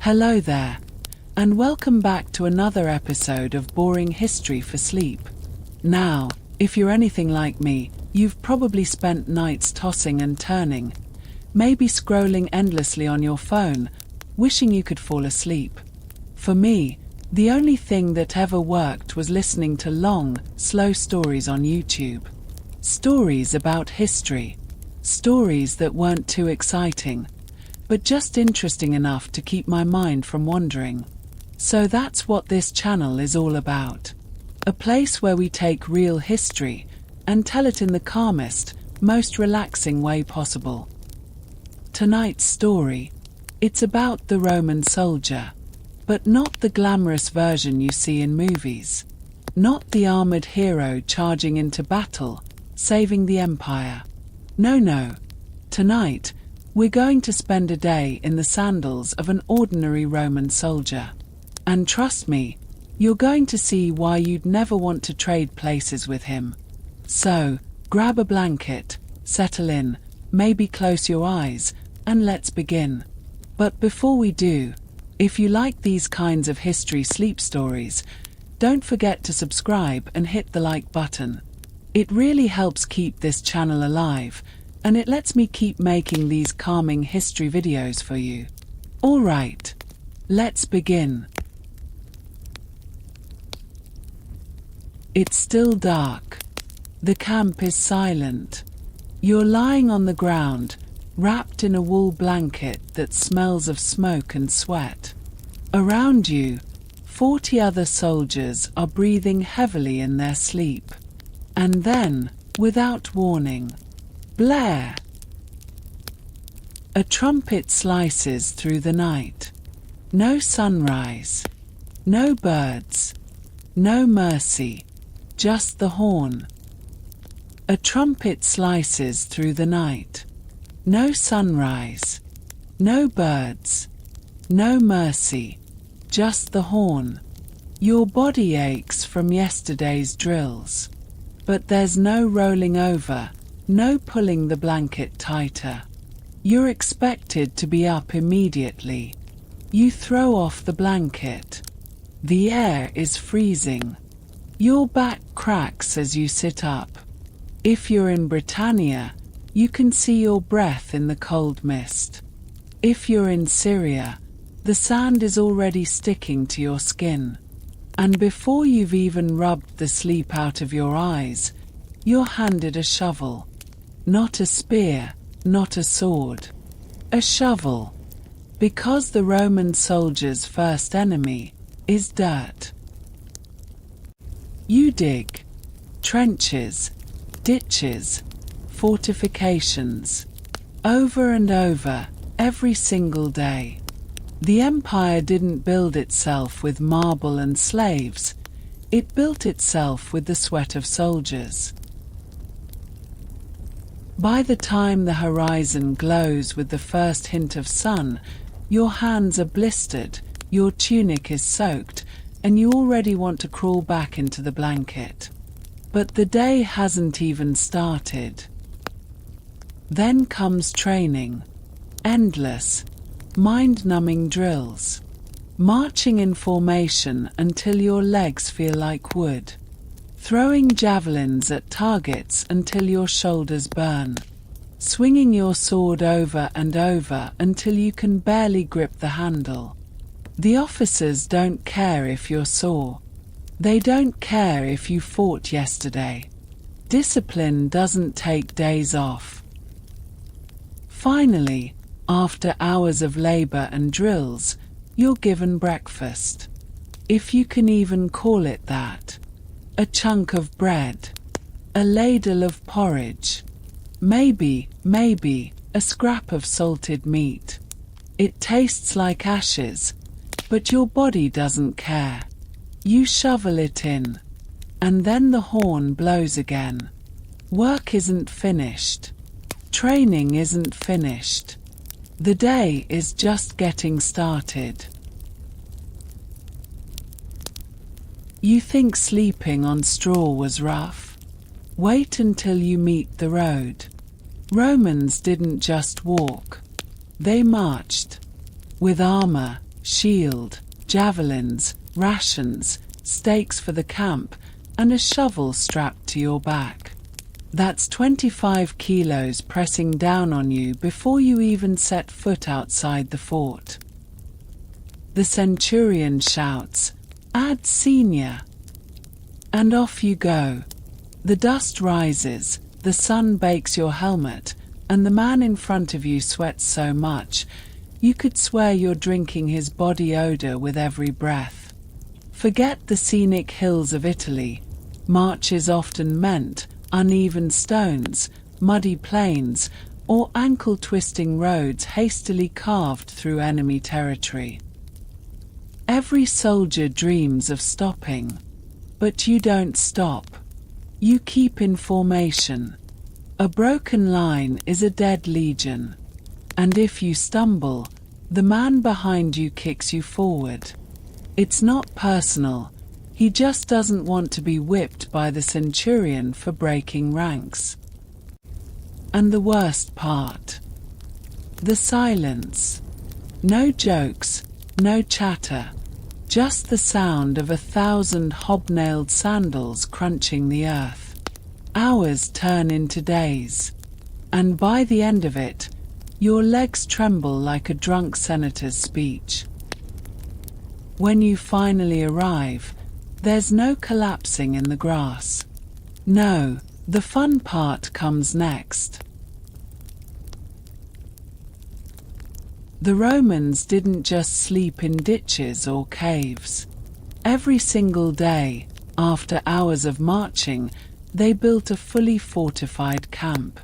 Hello there, and welcome back to another episode of Boring History for Sleep. Now, if you're anything like me, you've probably spent nights tossing and turning, maybe scrolling endlessly on your phone, wishing you could fall asleep. For me, the only thing that ever worked was listening to long, slow stories on YouTube. Stories about history. Stories that weren't too exciting, but just interesting enough to keep my mind from wandering. So that's what this channel is all about. A place where we take real history and tell it in the calmest, most relaxing way possible. Tonight's story, it's about the Roman soldier, but not the glamorous version you see in movies. Not the armored hero charging into battle, saving the empire. No. Tonight, we're going to spend a day in the sandals of an ordinary Roman soldier. And trust me, you're going to see why you'd never want to trade places with him. So, grab a blanket, settle in, maybe close your eyes, and let's begin. But before we do, if you like these kinds of history sleep stories, don't forget to subscribe and hit the like button. It really helps keep this channel alive, and it lets me keep making these calming history videos for you. Alright, let's begin. It's still dark. The camp is silent. You're lying on the ground, wrapped in a wool blanket that smells of smoke and sweat. Around you, 40 other soldiers are breathing heavily in their sleep. And then, without warning, blare! A trumpet slices through the night. No sunrise, no birds, no mercy, just the horn. A trumpet slices through the night. No sunrise, no birds, no mercy, just the horn. Your body aches from yesterday's drills. But there's no rolling over, no pulling the blanket tighter. You're expected to be up immediately. You throw off the blanket. The air is freezing. Your back cracks as you sit up. If you're in Britannia, you can see your breath in the cold mist. If you're in Syria, the sand is already sticking to your skin. And before you've even rubbed the sleep out of your eyes, you're handed a shovel. Not a spear, not a sword. A shovel. Because the Roman soldier's first enemy is dirt. You dig trenches, ditches, fortifications, over and over, every single day. The empire didn't build itself with marble and slaves, it built itself with the sweat of soldiers. By the time the horizon glows with the first hint of sun, your hands are blistered, your tunic is soaked, and you already want to crawl back into the blanket. But the day hasn't even started. Then comes training. Endless, mind-numbing drills. Marching in formation until your legs feel like wood. Throwing javelins at targets until your shoulders burn. Swinging your sword over and over until you can barely grip the handle. The officers don't care if you're sore. They don't care if you fought yesterday. Discipline doesn't take days off. Finally, after hours of labor and drills, you're given breakfast. If you can even call it that. A chunk of bread. A ladle of porridge. Maybe, a scrap of salted meat. It tastes like ashes, but your body doesn't care. You shovel it in. And then the horn blows again. Work isn't finished. Training isn't finished. The day is just getting started. You think sleeping on straw was rough? Wait until you meet the road. Romans didn't just walk. They marched. With armor, shield, javelins, rations, stakes for the camp, and a shovel strapped to your back. That's 25 kilos pressing down on you before you even set foot outside the fort. The centurion shouts, "Ad senior!" And off you go. The dust rises, the sun bakes your helmet, and the man in front of you sweats so much, you could swear you're drinking his body odor with every breath. Forget the scenic hills of Italy. Marches often meant uneven stones, muddy plains, or ankle-twisting roads hastily carved through enemy territory. Every soldier dreams of stopping, but you don't stop. You keep in formation. A broken line is a dead legion, and if you stumble, the man behind you kicks you forward. It's not personal. He just doesn't want to be whipped by the centurion for breaking ranks. And the worst part. The silence. No jokes, no chatter. Just the sound of 1,000 hobnailed sandals crunching the earth. Hours turn into days. And by the end of it, your legs tremble like a drunk senator's speech. When you finally arrive, there's no collapsing in the grass. No, the fun part comes next. The Romans didn't just sleep in ditches or caves. Every single day, after hours of marching, they built a fully fortified camp.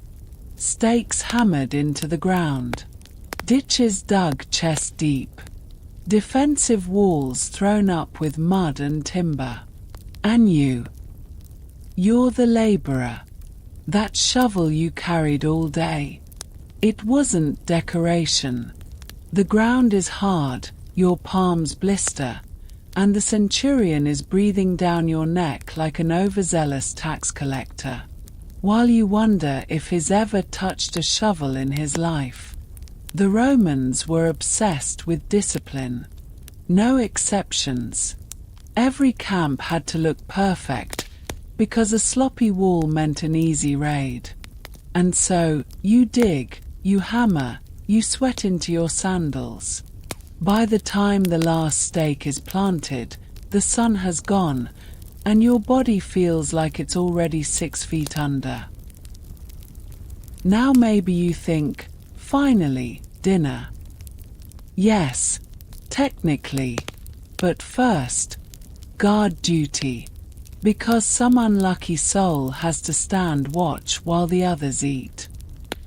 Stakes hammered into the ground. Ditches dug chest deep. Defensive walls thrown up with mud and timber. And you're the laborer. That shovel you carried all day. It wasn't decoration. The ground is hard, your palms blister, and the centurion is breathing down your neck like an overzealous tax collector, while you wonder if he's ever touched a shovel in his life. The Romans were obsessed with discipline. No exceptions. Every camp had to look perfect, because a sloppy wall meant an easy raid. And so, you dig, you hammer, you sweat into your sandals. By the time the last stake is planted, the sun has gone, and your body feels like it's already 6 feet under. Now maybe you think, finally, dinner. Yes, technically, but first, guard duty, because some unlucky soul has to stand watch while the others eat.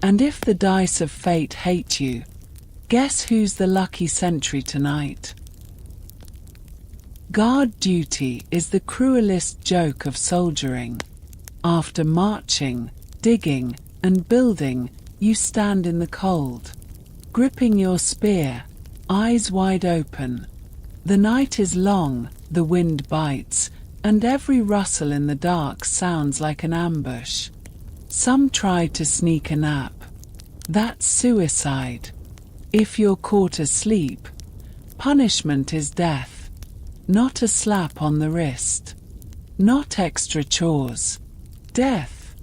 And if the dice of fate hate you, guess who's the lucky sentry tonight? Guard duty is the cruelest joke of soldiering. After marching, digging, and building, you stand in the cold, gripping your spear, eyes wide open. The night is long, the wind bites, and every rustle in the dark sounds like an ambush. Some try to sneak a nap. That's suicide. If you're caught asleep, punishment is death. Not a slap on the wrist. Not extra chores. Death.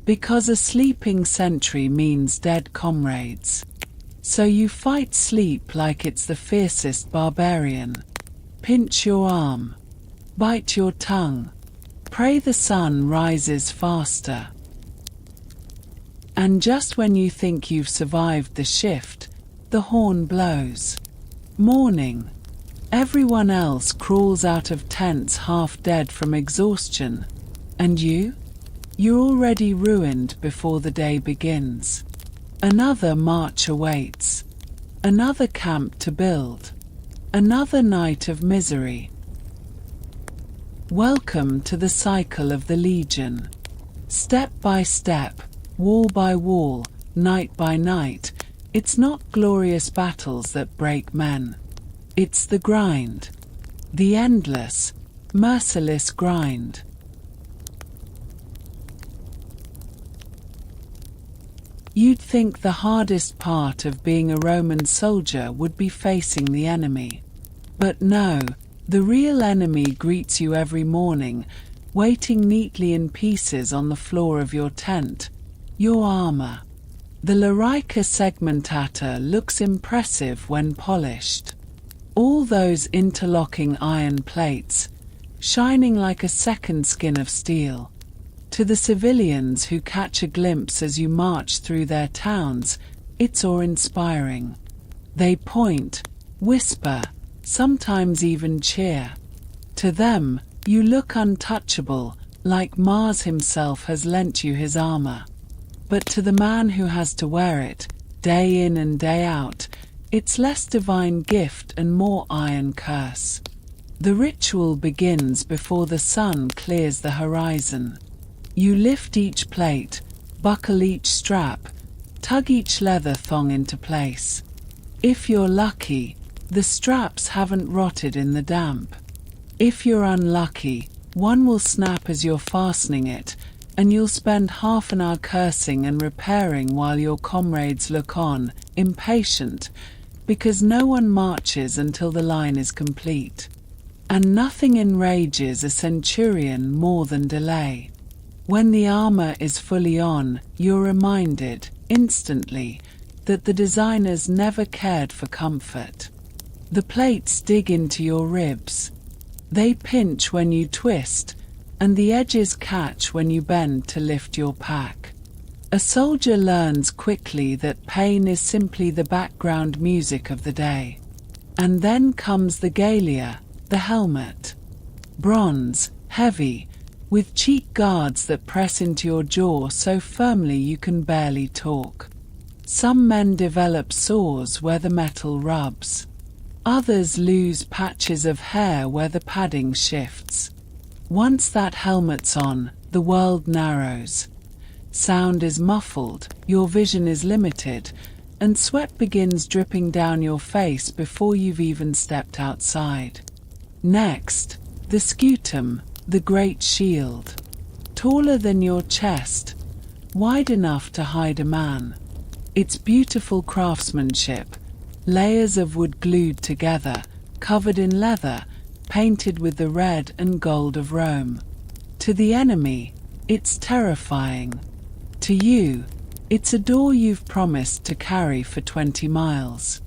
Because a sleeping sentry means dead comrades. So you fight sleep like it's the fiercest barbarian. Pinch your arm. Bite your tongue. Pray the sun rises faster. And just when you think you've survived the shift, the horn blows. Morning. Everyone else crawls out of tents half dead from exhaustion. And you? You're already ruined before the day begins. Another march awaits. Another camp to build. Another night of misery. Welcome to the cycle of the Legion. Step by step, wall by wall, night by night, it's not glorious battles that break men. It's the grind. The endless, merciless grind. You'd think the hardest part of being a Roman soldier would be facing the enemy. But no, the real enemy greets you every morning, waiting neatly in pieces on the floor of your tent: your armor. The larica segmentata looks impressive when polished. All those interlocking iron plates, shining like a second skin of steel. To the civilians who catch a glimpse as you march through their towns, it's awe-inspiring. They point, whisper, sometimes even cheer. To them, you look untouchable, like Mars himself has lent you his armor. But to the man who has to wear it, day in and day out, it's less divine gift and more iron curse. The ritual begins before the sun clears the horizon. You lift each plate, buckle each strap, tug each leather thong into place. If you're lucky, the straps haven't rotted in the damp. If you're unlucky, one will snap as you're fastening it, and you'll spend half an hour cursing and repairing while your comrades look on, impatient, because no one marches until the line is complete. And nothing enrages a centurion more than delay. When the armor is fully on, you're reminded, instantly, that the designers never cared for comfort. The plates dig into your ribs. They pinch when you twist, and the edges catch when you bend to lift your pack. A soldier learns quickly that pain is simply the background music of the day. And then comes the galea, the helmet. Bronze, heavy, with cheek guards that press into your jaw so firmly you can barely talk. Some men develop sores where the metal rubs. Others lose patches of hair where the padding shifts. Once that helmet's on, the world narrows. Sound is muffled, your vision is limited, and sweat begins dripping down your face before you've even stepped outside. Next, the scutum, the great shield. Taller than your chest, wide enough to hide a man. It's beautiful craftsmanship, layers of wood glued together, covered in leather, painted with the red and gold of Rome. To the enemy, it's terrifying. To you, it's a door you've promised to carry for 20 miles.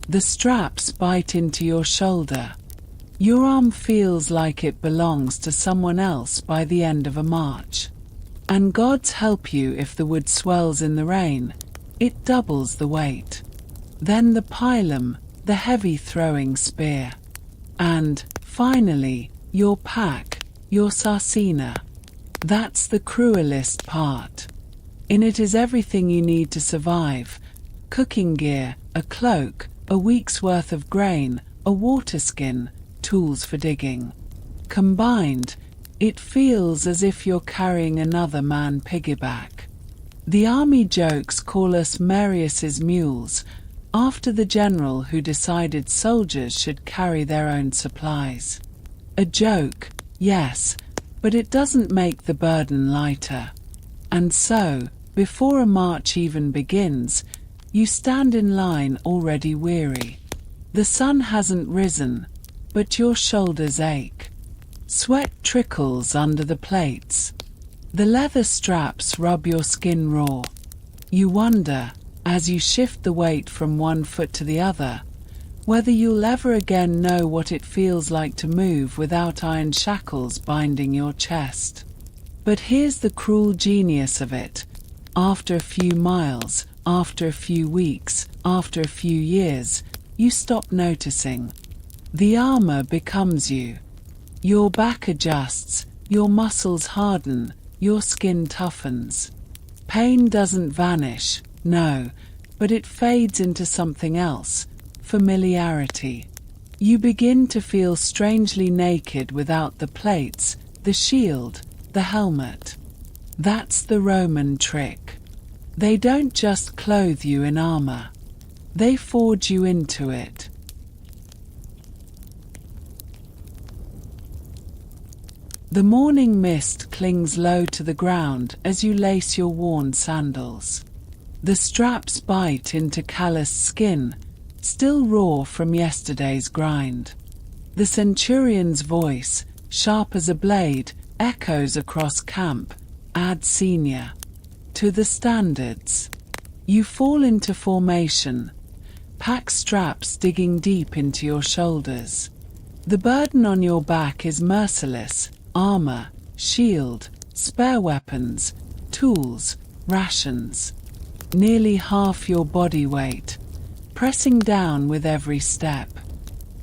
The straps bite into your shoulder. Your arm feels like it belongs to someone else by the end of a march. And God's help you if the wood swells in the rain, it doubles the weight. Then the pilum, the heavy throwing spear. And, finally, your pack, your sarcina. That's the cruelest part. In it is everything you need to survive: cooking gear, a cloak, a week's worth of grain, a water skin, tools for digging. Combined, it feels as if you're carrying another man piggyback. The army jokes call us Marius's mules, after the general who decided soldiers should carry their own supplies. A joke, yes, but it doesn't make the burden lighter. And so, before a march even begins, you stand in line already weary. The sun hasn't risen, but your shoulders ache. Sweat trickles under the plates. The leather straps rub your skin raw. You wonder, as you shift the weight from one foot to the other, whether you'll ever again know what it feels like to move without iron shackles binding your chest. But here's the cruel genius of it. After a few miles, after a few weeks, after a few years, you stop noticing. The armor becomes you. Your back adjusts, your muscles harden, your skin toughens. Pain doesn't vanish, no, but it fades into something else: familiarity. You begin to feel strangely naked without the plates, the shield, the helmet. That's the Roman trick. They don't just clothe you in armor. They forge you into it. The morning mist clings low to the ground as you lace your worn sandals. The straps bite into calloused skin, still raw from yesterday's grind. The centurion's voice, sharp as a blade, echoes across camp, add senior to the standards. You fall into formation, pack straps digging deep into your shoulders. The burden on your back is merciless: armor, shield, spare weapons, tools, rations. Nearly half your body weight, pressing down with every step.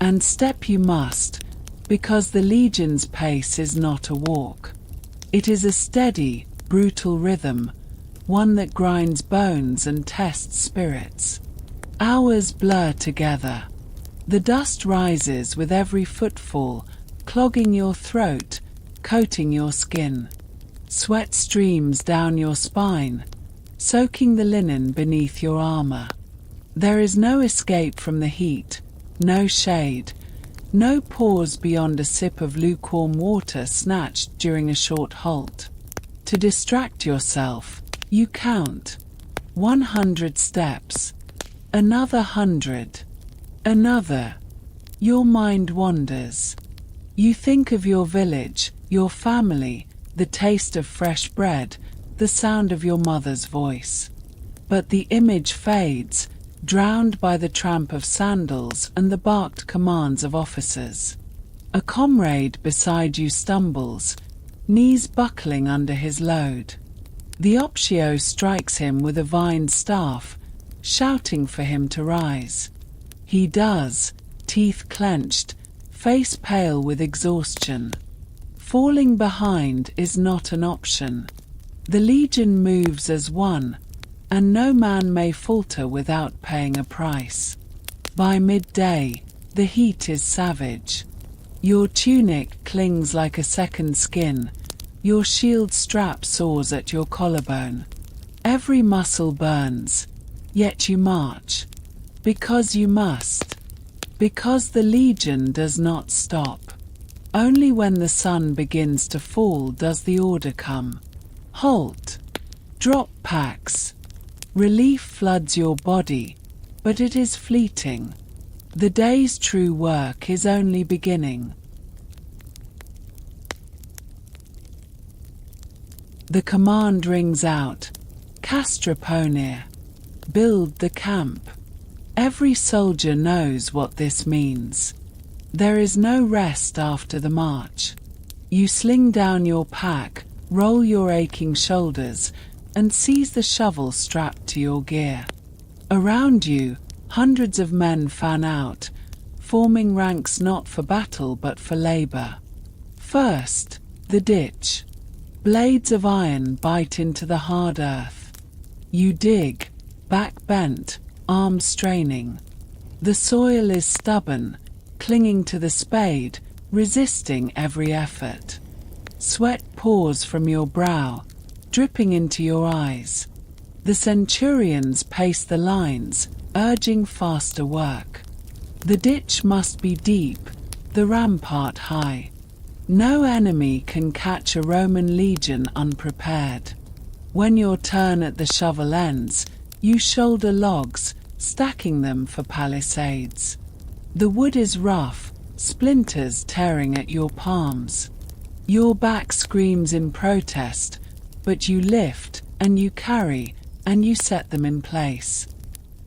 And step you must, because the Legion's pace is not a walk. It is a steady, brutal rhythm, one that grinds bones and tests spirits. Hours blur together. The dust rises with every footfall, clogging your throat, coating your skin. Sweat streams down your spine, soaking the linen beneath your armor. There is no escape from the heat, no shade, no pause beyond a sip of lukewarm water snatched during a short halt. To distract yourself, you count 100 steps, another 100, another. Your mind wanders. You think of your village, your family, the taste of fresh bread, the sound of your mother's voice. But the image fades, drowned by the tramp of sandals and the barked commands of officers. A comrade beside you stumbles, knees buckling under his load. The Optio strikes him with a vined staff, shouting for him to rise. He does, teeth clenched, face pale with exhaustion. Falling behind is not an option. The Legion moves as one, and no man may falter without paying a price. By midday, the heat is savage. Your tunic clings like a second skin, your shield strap saws at your collarbone. Every muscle burns, yet you march. Because you must. Because the Legion does not stop. Only when the sun begins to fall does the order come. Halt. Drop packs. Relief floods your body, but it is fleeting. The day's true work is only beginning. The command rings out, Castroponeer. Build the camp. Every soldier knows what this means. There is no rest after the march. You sling down your pack, roll your aching shoulders, and seize the shovel strapped to your gear. Around you, hundreds of men fan out, forming ranks not for battle but for labor. First, the ditch. Blades of iron bite into the hard earth. You dig, back bent, arms straining. The soil is stubborn, clinging to the spade, resisting every effort. Sweat pours from your brow, dripping into your eyes. The centurions pace the lines, urging faster work. The ditch must be deep, the rampart high. No enemy can catch a Roman legion unprepared. When your turn at the shovel ends, you shoulder logs, stacking them for palisades. The wood is rough, splinters tearing at your palms. Your back screams in protest, but you lift, and you carry, and you set them in place.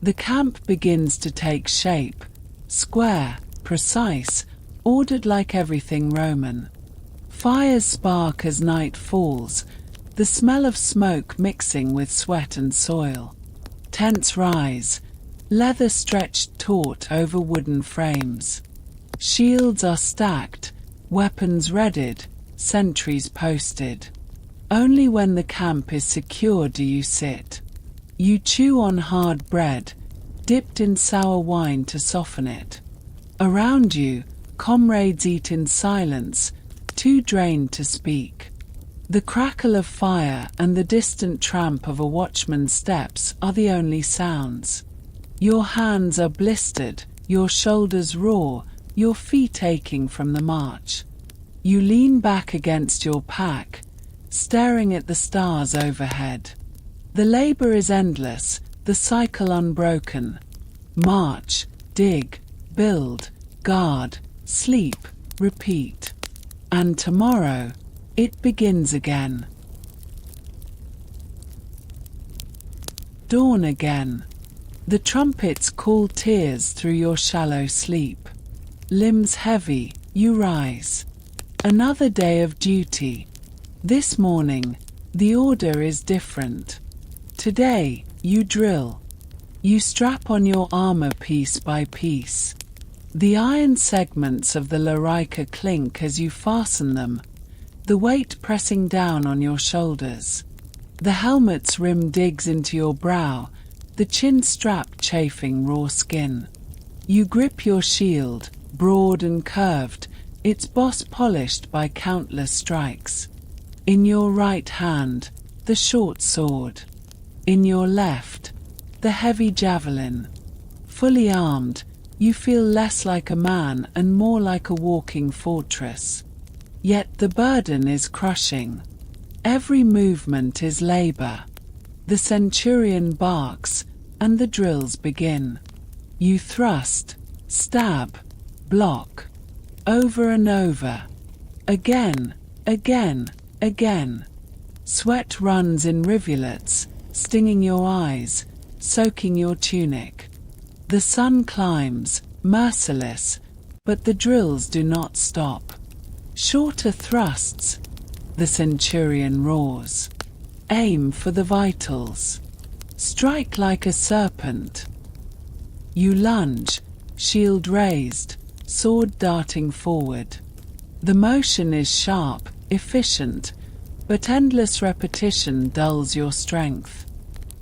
The camp begins to take shape, square, precise, ordered like everything Roman. Fires spark as night falls, the smell of smoke mixing with sweat and soil. Tents rise, leather stretched taut over wooden frames. Shields are stacked, weapons readied, sentries posted. Only when the camp is secure do you sit. You chew on hard bread, dipped in sour wine to soften it. Around you, comrades eat in silence, too drained to speak. The crackle of fire and the distant tramp of a watchman's steps are the only sounds. Your hands are blistered, your shoulders raw, your feet aching from the march. You lean back against your pack, staring at the stars overhead. The labor is endless, the cycle unbroken. March, dig, build, guard, sleep, repeat. And tomorrow, it begins again. Dawn again. The trumpets call tears through your shallow sleep. Limbs heavy, you rise. Another day of duty. This morning, the order is different. Today, you drill. You strap on your armor piece by piece. The iron segments of the larica clink as you fasten them, the weight pressing down on your shoulders. The helmet's rim digs into your brow, the chin strap chafing raw skin. You grip your shield, broad and curved, its boss polished by countless strikes. In your right hand, the short sword. In your left, the heavy javelin. Fully armed, you feel less like a man and more like a walking fortress. Yet the burden is crushing. Every movement is labor. The centurion barks, and the drills begin. You thrust, stab, block. Over and over. Again, again, again. Sweat runs in rivulets, stinging your eyes, soaking your tunic. The sun climbs, merciless, but the drills do not stop. Shorter thrusts. The centurion roars. Aim for the vitals. Strike like a serpent. You lunge, shield raised, sword darting forward. The motion is sharp, efficient, but endless repetition dulls your strength.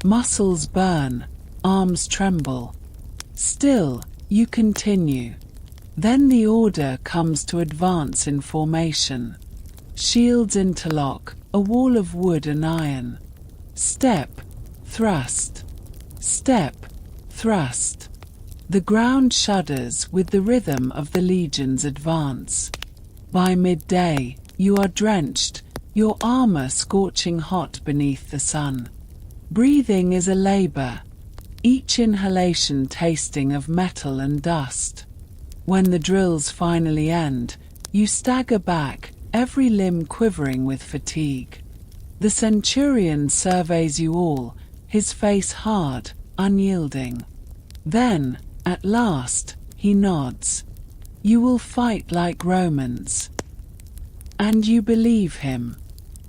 Muscles burn, arms tremble. Still, you continue. Then the order comes to advance in formation. Shields interlock, a wall of wood and iron. Step, thrust. Step, thrust. The ground shudders with the rhythm of the legion's advance. By midday, you are drenched, your armor scorching hot beneath the sun. Breathing is a labor, each inhalation tasting of metal and dust. When the drills finally end, you stagger back, every limb quivering with fatigue. The centurion surveys you all, his face hard, unyielding. Then, at last, he nods. You will fight like Romans. And you believe him,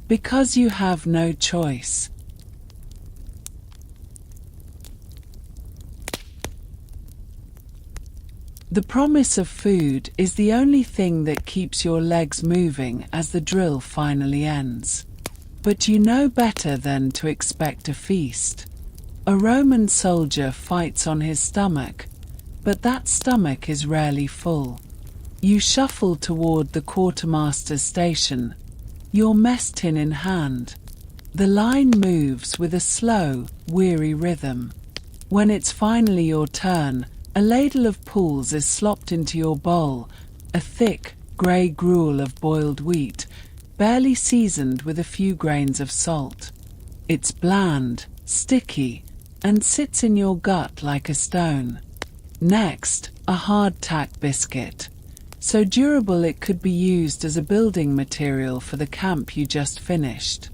because you have no choice. The promise of food is the only thing that keeps your legs moving as the drill finally ends. But you know better than to expect a feast. A Roman soldier fights on his stomach, but that stomach is rarely full. You shuffle toward the quartermaster's station, your mess tin in hand. The line moves with a slow, weary rhythm. When it's finally your turn, a ladle of pools is slopped into your bowl, a thick, grey gruel of boiled wheat, barely seasoned with a few grains of salt. It's bland, sticky, and sits in your gut like a stone. Next, a hardtack biscuit, so durable it could be used as a building material for the camp you just finished.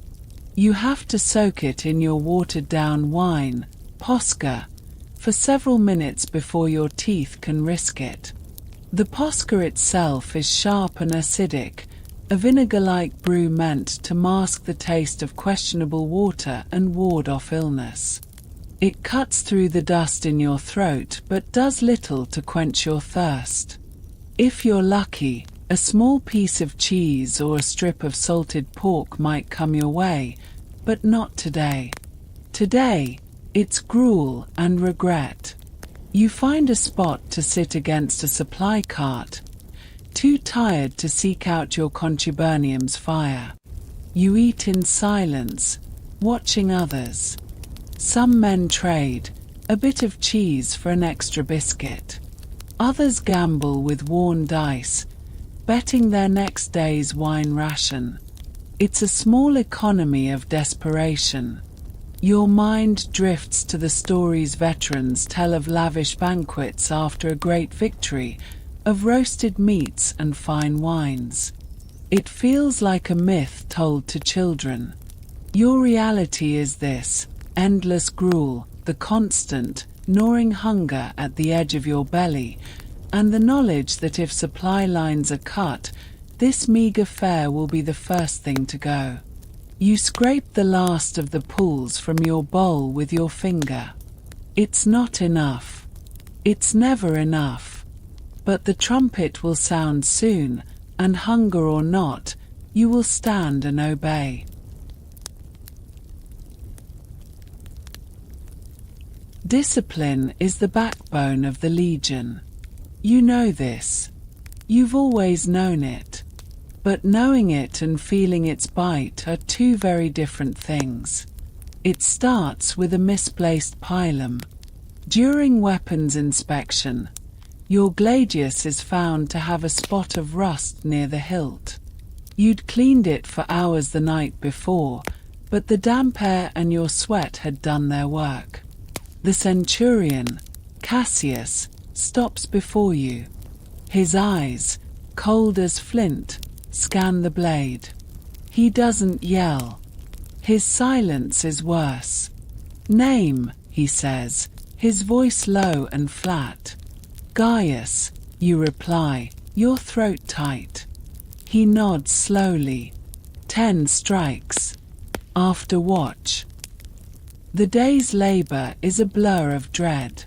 You have to soak it in your watered-down wine, Posca, for several minutes before your teeth can risk it. The Posca itself is sharp and acidic, a vinegar-like brew meant to mask the taste of questionable water and ward off illness. It cuts through the dust in your throat but does little to quench your thirst. If you're lucky, a small piece of cheese or a strip of salted pork might come your way, but not today. Today, it's gruel and regret. You find a spot to sit against a supply cart, too tired to seek out your contubernium's fire. You eat in silence, watching others. Some men trade a bit of cheese for an extra biscuit. Others gamble with worn dice, betting their next day's wine ration. It's a small economy of desperation. Your mind drifts to the stories veterans tell of lavish banquets after a great victory, of roasted meats and fine wines. It feels like a myth told to children. Your reality is this: endless gruel, the constant, gnawing hunger at the edge of your belly, and the knowledge that if supply lines are cut, this meager fare will be the first thing to go. You scrape the last of the pools from your bowl with your finger. It's not enough. It's never enough. But the trumpet will sound soon, and hunger or not, you will stand and obey. Discipline is the backbone of the Legion. You know this. You've always known it. But knowing it and feeling its bite are two very different things. It starts with a misplaced pilum. During weapons inspection, your gladius is found to have a spot of rust near the hilt. You'd cleaned it for hours the night before, but the damp air and your sweat had done their work. The centurion, Cassius, stops before you. His eyes, cold as flint, scan the blade. He doesn't yell. His silence is worse. "Name," he says, his voice low and flat. "Gaius," you reply, your throat tight. He nods slowly. 10 strikes. After watch. The day's labor is a blur of dread.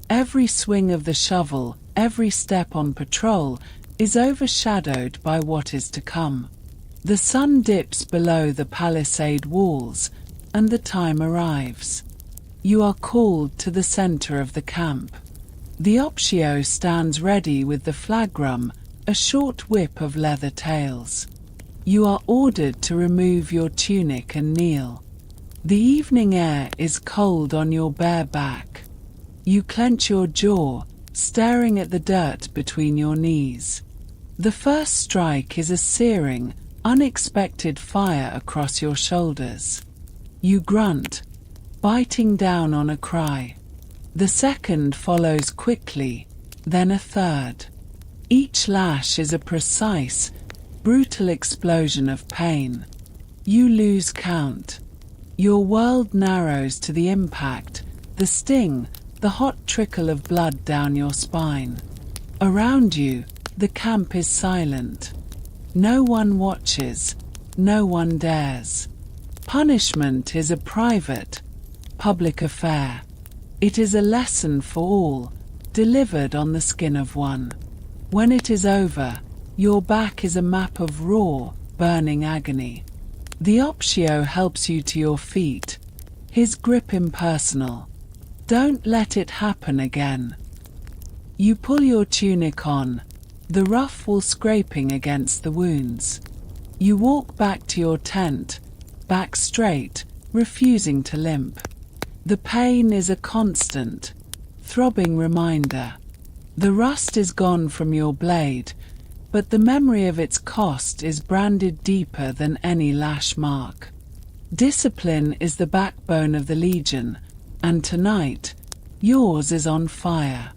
Every swing of the shovel, every step on patrol, is overshadowed by what is to come. The sun dips below the palisade walls, and the time arrives. You are called to the center of the camp. The optio stands ready with the flagrum, a short whip of leather tails. You are ordered to remove your tunic and kneel. The evening air is cold on your bare back. You clench your jaw, staring at the dirt between your knees. The first strike is a searing, unexpected fire across your shoulders. You grunt, biting down on a cry. The second follows quickly, then a third. Each lash is a precise, brutal explosion of pain. You lose count. Your world narrows to the impact, the sting, the hot trickle of blood down your spine. Around you, the camp is silent. No one watches, no one dares. Punishment is a private, public affair. It is a lesson for all, delivered on the skin of one. When it is over, your back is a map of raw, burning agony. The optio helps you to your feet, his grip impersonal. Don't let it happen again. You pull your tunic on, the rough wool scraping against the wounds. You walk back to your tent, back straight, refusing to limp. The pain is a constant, throbbing reminder. The rust is gone from your blade, but the memory of its cost is branded deeper than any lash mark. Discipline is the backbone of the Legion, and tonight, yours is on fire.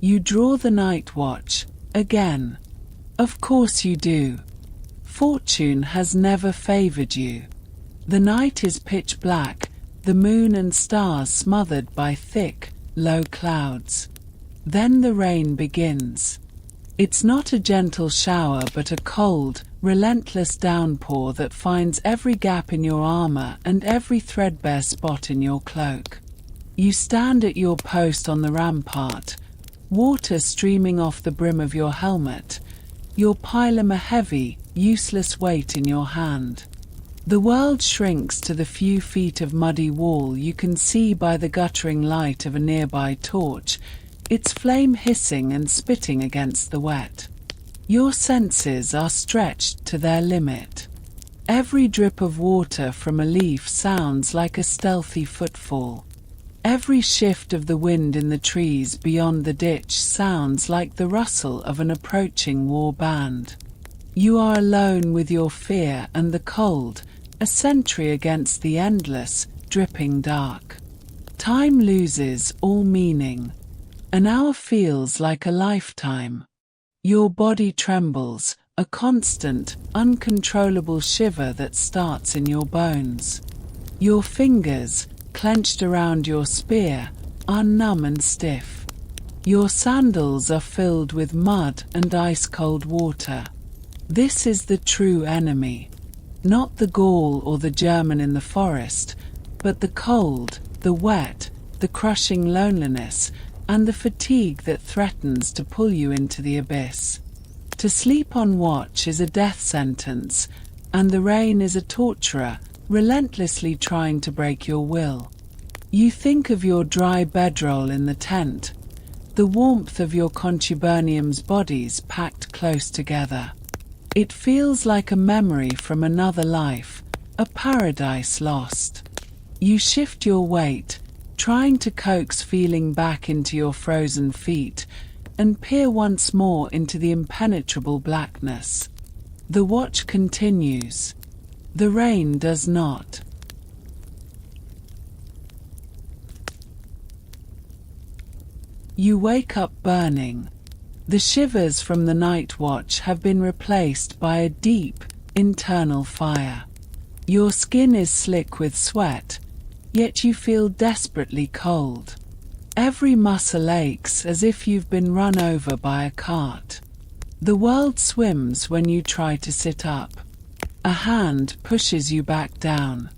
You draw the night watch, again. Of course you do. Fortune has never favored you. The night is pitch black, the moon and stars smothered by thick, low clouds. Then the rain begins. It's not a gentle shower but a cold, relentless downpour that finds every gap in your armor and every threadbare spot in your cloak. You stand at your post on the rampart, water streaming off the brim of your helmet, your pilum a heavy, useless weight in your hand. The world shrinks to the few feet of muddy wall you can see by the guttering light of a nearby torch, its flame hissing and spitting against the wet. Your senses are stretched to their limit. Every drip of water from a leaf sounds like a stealthy footfall. Every shift of the wind in the trees beyond the ditch sounds like the rustle of an approaching war band. You are alone with your fear and the cold, a sentry against the endless, dripping dark. Time loses all meaning. An hour feels like a lifetime. Your body trembles, a constant, uncontrollable shiver that starts in your bones. Your fingers, clenched around your spear, are numb and stiff. Your sandals are filled with mud and ice-cold water. This is the true enemy. Not the Gaul or the German in the forest, but the cold, the wet, the crushing loneliness, and the fatigue that threatens to pull you into the abyss. To sleep on watch is a death sentence, and the rain is a torturer, relentlessly trying to break your will. You think of your dry bedroll in the tent, the warmth of your contubernarium's bodies packed close together. It feels like a memory from another life, a paradise lost. You shift your weight, trying to coax feeling back into your frozen feet, and peer once more into the impenetrable blackness. The watch continues. The rain does not. You wake up burning. The shivers from the night watch have been replaced by a deep, internal fire. Your skin is slick with sweat, yet you feel desperately cold. Every muscle aches as if you've been run over by a cart. The world swims when you try to sit up. A hand pushes you back down.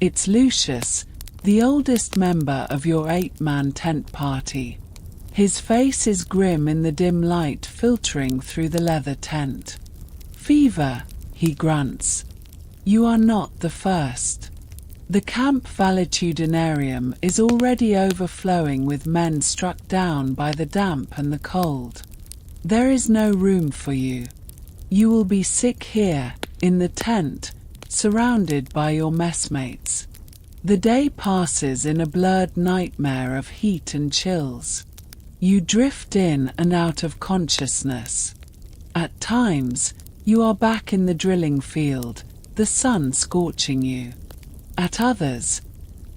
It's Lucius, the oldest member of your 8-man tent party. His face is grim in the dim light filtering through the leather tent. "Fever," he grunts. "You are not the first." The camp valetudinarium is already overflowing with men struck down by the damp and the cold. There is no room for you. You will be sick here, in the tent, surrounded by your messmates. The day passes in a blurred nightmare of heat and chills. You drift in and out of consciousness. At times, you are back in the drilling field, the sun scorching you. At others,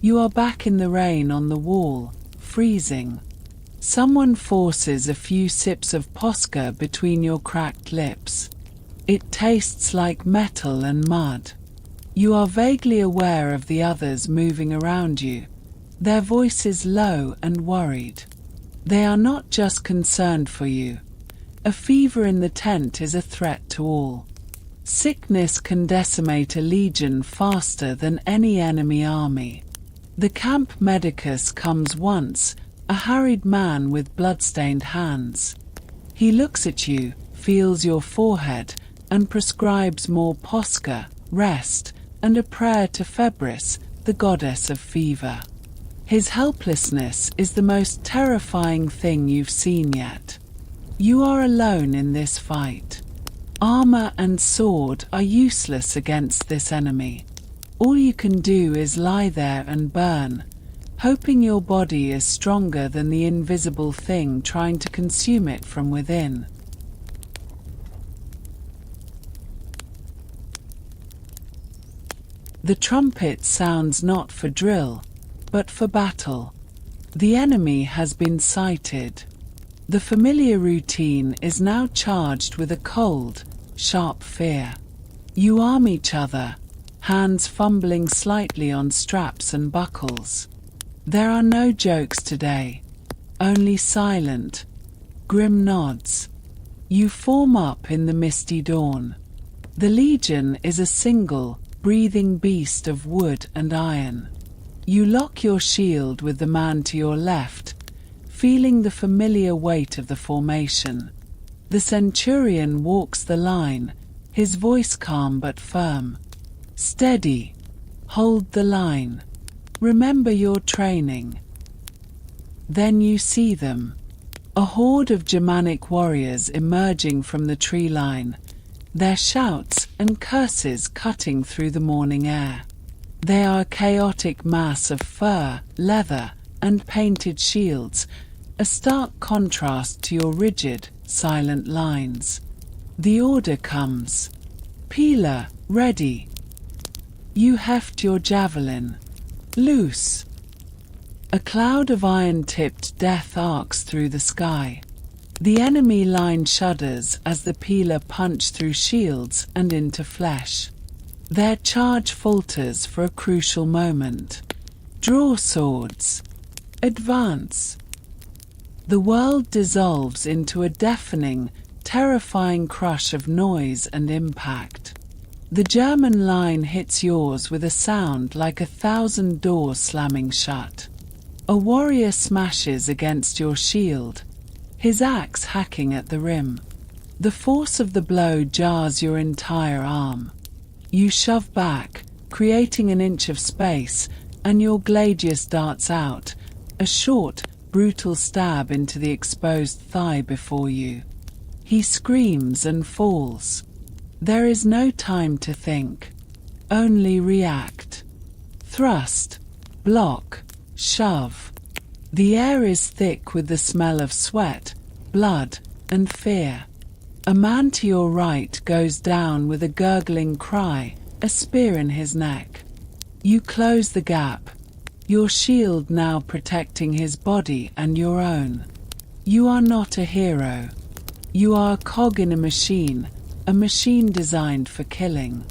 you are back in the rain on the wall, freezing. Someone forces a few sips of Posca between your cracked lips. It tastes like metal and mud. You are vaguely aware of the others moving around you, their voices low and worried. They are not just concerned for you. A fever in the tent is a threat to all. Sickness can decimate a legion faster than any enemy army. The camp medicus comes once, a harried man with blood-stained hands. He looks at you, feels your forehead, and prescribes more Posca, rest, and a prayer to Febris, the goddess of fever. His helplessness is the most terrifying thing you've seen yet. You are alone in this fight. Armor and sword are useless against this enemy. All you can do is lie there and burn, hoping your body is stronger than the invisible thing trying to consume it from within. The trumpet sounds not for drill, but for battle. The enemy has been sighted. The familiar routine is now charged with a cold, sharp fear. You arm each other, hands fumbling slightly on straps and buckles. There are no jokes today, only silent, grim nods. You form up in the misty dawn. The legion is a single, breathing beast of wood and iron. You lock your shield with the man to your left, feeling the familiar weight of the formation. The centurion walks the line, his voice calm but firm. "Steady. Hold the line. Remember your training." Then you see them. A horde of Germanic warriors emerging from the tree line, their shouts and curses cutting through the morning air. They are a chaotic mass of fur, leather, and painted shields, a stark contrast to your rigid, silent lines. The order comes. Peeler, ready. You heft your javelin. Loose. A cloud of iron-tipped death arcs through the sky. The enemy line shudders as the peeler punch through shields and into flesh. Their charge falters for a crucial moment. Draw swords. Advance. The world dissolves into a deafening, terrifying crush of noise and impact. The German line hits yours with a sound like 1,000 doors slamming shut. A warrior smashes against your shield, his axe hacking at the rim. The force of the blow jars your entire arm. You shove back, creating an inch of space, and your gladius darts out, a short, brutal stab into the exposed thigh before you. He screams and falls. There is no time to think. Only react. Thrust. Block. Shove. The air is thick with the smell of sweat, blood, and fear. A man to your right goes down with a gurgling cry, a spear in his neck. You close the gap, your shield now protecting his body and your own. You are not a hero. You are a cog in a machine designed for killing.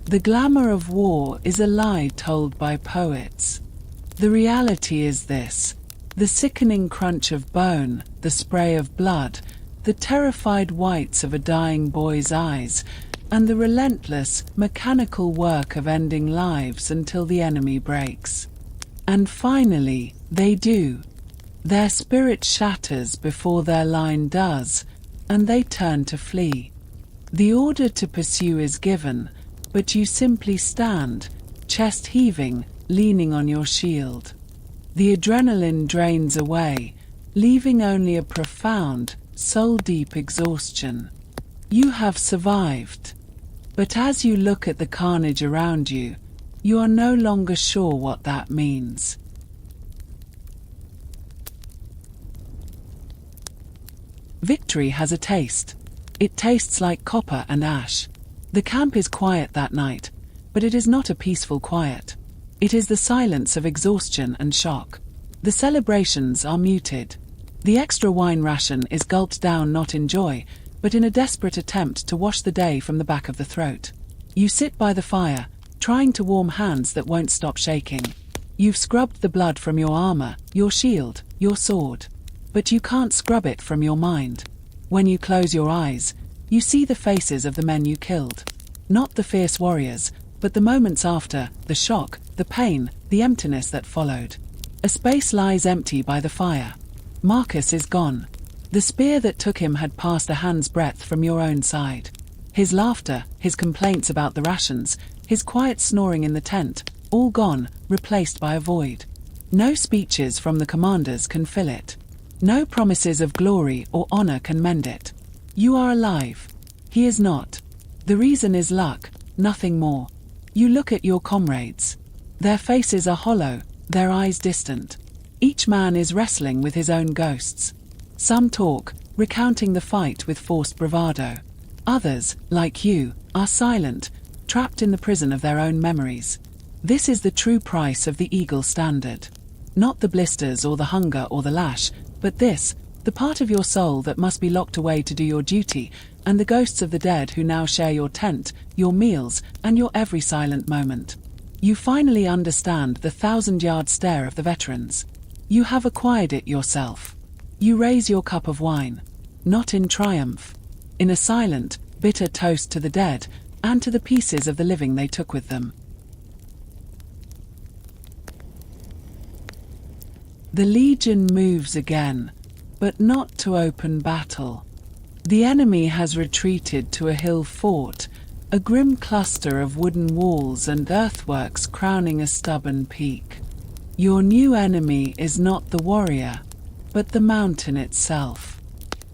The glamour of war is a lie told by poets. The reality is this: the sickening crunch of bone, the spray of blood, the terrified whites of a dying boy's eyes, and the relentless, mechanical work of ending lives until the enemy breaks. And finally, they do. Their spirit shatters before their line does, and they turn to flee. The order to pursue is given, but you simply stand, chest heaving, leaning on your shield. The adrenaline drains away, leaving only a profound, soul-deep exhaustion. You have survived. But as you look at the carnage around you, you are no longer sure what that means. Victory has a taste. It tastes like copper and ash. The camp is quiet that night, but it is not a peaceful quiet. It is the silence of exhaustion and shock. The celebrations are muted. The extra wine ration is gulped down not in joy, but in a desperate attempt to wash the day from the back of the throat. You sit by the fire, trying to warm hands that won't stop shaking. You've scrubbed the blood from your armor, your shield, your sword. But you can't scrub it from your mind. When you close your eyes, you see the faces of the men you killed. Not the fierce warriors, but the moments after, the shock, the pain, the emptiness that followed. A space lies empty by the fire. Marcus is gone. The spear that took him had passed a hand's breadth from your own side. His laughter, his complaints about the rations, his quiet snoring in the tent, all gone, replaced by a void. No speeches from the commanders can fill it. No promises of glory or honor can mend it. You are alive. He is not. The reason is luck, nothing more. You look at your comrades. Their faces are hollow, their eyes distant. Each man is wrestling with his own ghosts. Some talk, recounting the fight with forced bravado. Others, like you, are silent, trapped in the prison of their own memories. This is the true price of the Eagle Standard. Not the blisters or the hunger or the lash, but this, the part of your soul that must be locked away to do your duty, and the ghosts of the dead who now share your tent, your meals, and your every silent moment. You finally understand the 1,000-yard stare of the veterans. You have acquired it yourself. You raise your cup of wine, not in triumph, in a silent, bitter toast to the dead, and to the pieces of the living they took with them. The Legion moves again, but not to open battle. The enemy has retreated to a hill fort, a grim cluster of wooden walls and earthworks crowning a stubborn peak. Your new enemy is not the warrior, but the mountain itself.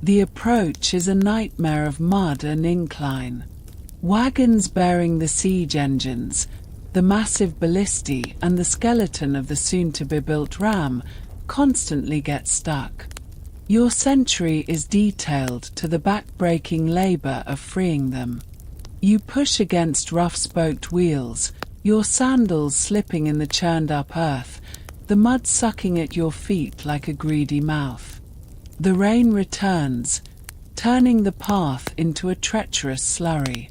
The approach is a nightmare of mud and incline. Wagons bearing the siege engines, the massive ballistae and the skeleton of the soon-to-be-built ram constantly get stuck. Your sentry is detailed to the back-breaking labor of freeing them. You push against rough-spoked wheels, your sandals slipping in the churned-up earth, the mud sucking at your feet like a greedy mouth. The rain returns, turning the path into a treacherous slurry.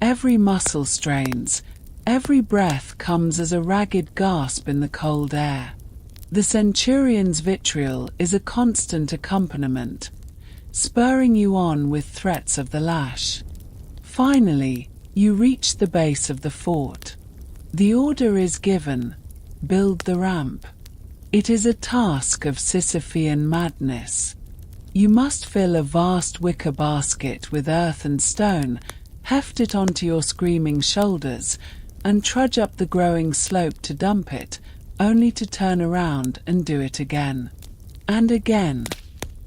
Every muscle strains, every breath comes as a ragged gasp in the cold air. The centurion's vitriol is a constant accompaniment, spurring you on with threats of the lash. Finally, you reach the base of the fort. The order is given: build the ramp. It is a task of Sisyphean madness. You must fill a vast wicker basket with earth and stone, heft it onto your screaming shoulders, and trudge up the growing slope to dump it, only to turn around and do it again. And again.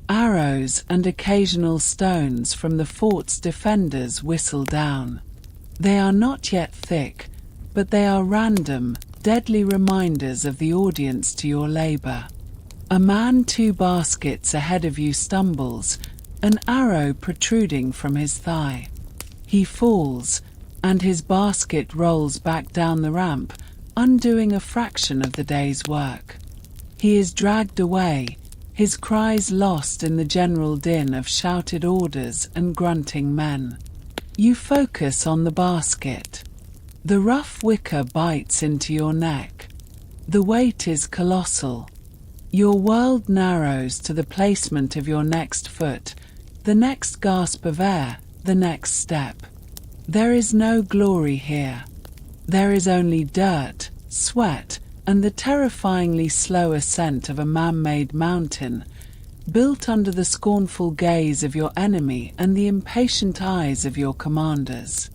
Arrows and occasional stones from the fort's defenders whistle down. They are not yet thick, but they are random, deadly reminders of the audience to your labor. A man 2 baskets ahead of you stumbles, an arrow protruding from his thigh. He falls, and his basket rolls back down the ramp, undoing a fraction of the day's work. He is dragged away, his cries lost in the general din of shouted orders and grunting men. You focus on the basket. The rough wicker bites into your neck. The weight is colossal. Your world narrows to the placement of your next foot, the next gasp of air, the next step. There is no glory here. There is only dirt, sweat, and the terrifyingly slow ascent of a man-made mountain, built under the scornful gaze of your enemy and the impatient eyes of your commanders.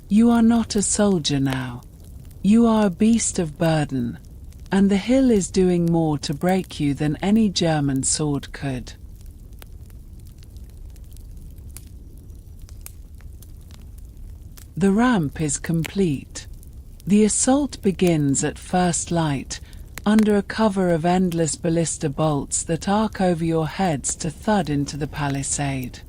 You are not a soldier now. You are a beast of burden, and the hill is doing more to break you than any German sword could. The ramp is complete. The assault begins at first light, under a cover of endless ballista bolts that arc over your heads to thud into the palisade.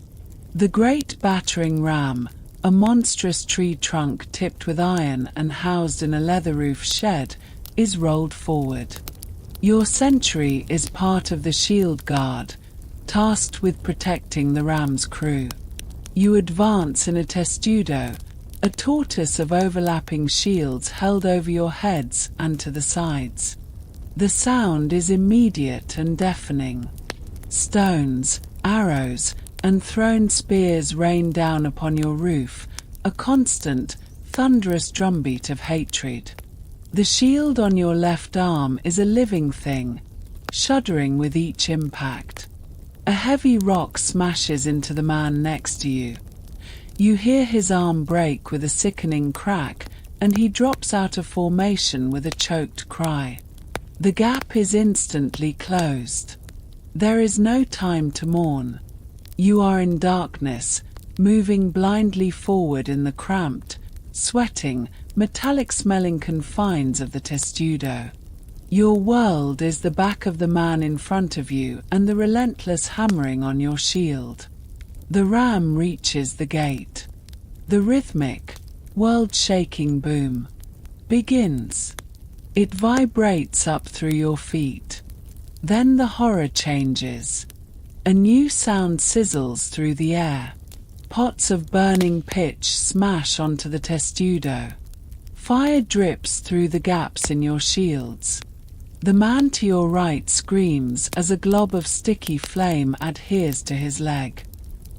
The great battering ram, a monstrous tree trunk tipped with iron and housed in a leather-roof shed, is rolled forward. Your sentry is part of the shield guard, tasked with protecting the ram's crew. You advance in a testudo, a tortoise of overlapping shields held over your heads and to the sides. The sound is immediate and deafening. Stones, arrows, and thrown spears rain down upon your roof, a constant, thunderous drumbeat of hatred. The shield on your left arm is a living thing, shuddering with each impact. A heavy rock smashes into the man next to you. You hear his arm break with a sickening crack, and he drops out of formation with a choked cry. The gap is instantly closed. There is no time to mourn. You are in darkness, moving blindly forward in the cramped, sweating, metallic-smelling confines of the testudo. Your world is the back of the man in front of you and the relentless hammering on your shield. The ram reaches the gate. The rhythmic, world-shaking boom begins. It vibrates up through your feet. Then the horror changes. A new sound sizzles through the air. Pots of burning pitch smash onto the testudo. Fire drips through the gaps in your shields. The man to your right screams as a glob of sticky flame adheres to his leg.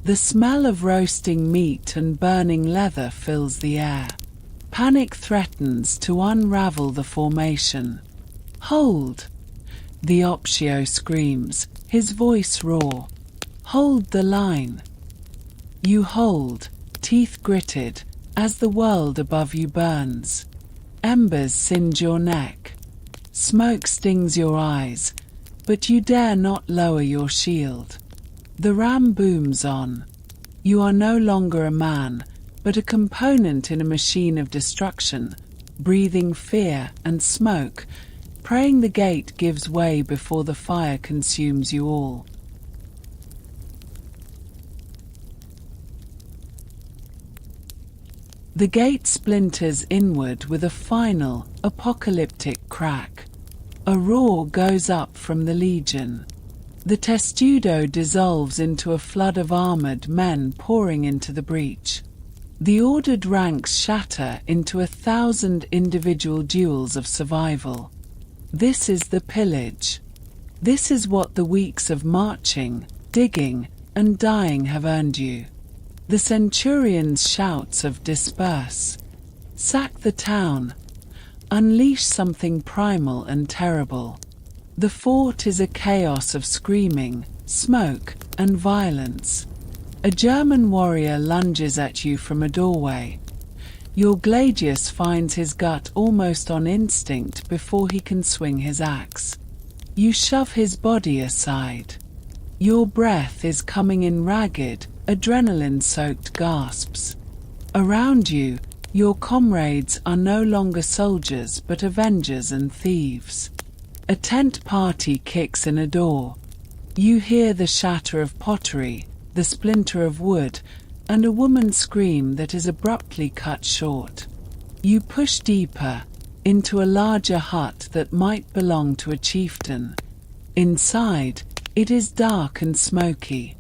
The smell of roasting meat and burning leather fills the air. Panic threatens to unravel the formation. "Hold!" The Optio screams, his voice raw. "Hold the line!" You hold, teeth gritted, as the world above you burns. Embers singe your neck. Smoke stings your eyes, but you dare not lower your shield. The ram booms on. You are no longer a man, but a component in a machine of destruction, breathing fear and smoke, praying the gate gives way before the fire consumes you all. The gate splinters inward with a final, apocalyptic crack. A roar goes up from the legion. The testudo dissolves into a flood of armored men pouring into the breach. The ordered ranks shatter into 1,000 individual duels of survival. This is the pillage. This is what the weeks of marching, digging, and dying have earned you. The centurion's shouts of disperse. Sack the town. Unleash something primal and terrible. The fort is a chaos of screaming, smoke, and violence. A German warrior lunges at you from a doorway. Your gladius finds his gut almost on instinct before he can swing his axe. You shove his body aside. Your breath is coming in ragged, adrenaline-soaked gasps. Around you, your comrades are no longer soldiers but avengers and thieves. A tent party kicks in a door. You hear the shatter of pottery, the splinter of wood, and a woman's scream that is abruptly cut short. You push deeper, into a larger hut that might belong to a chieftain. Inside, it is dark and smoky.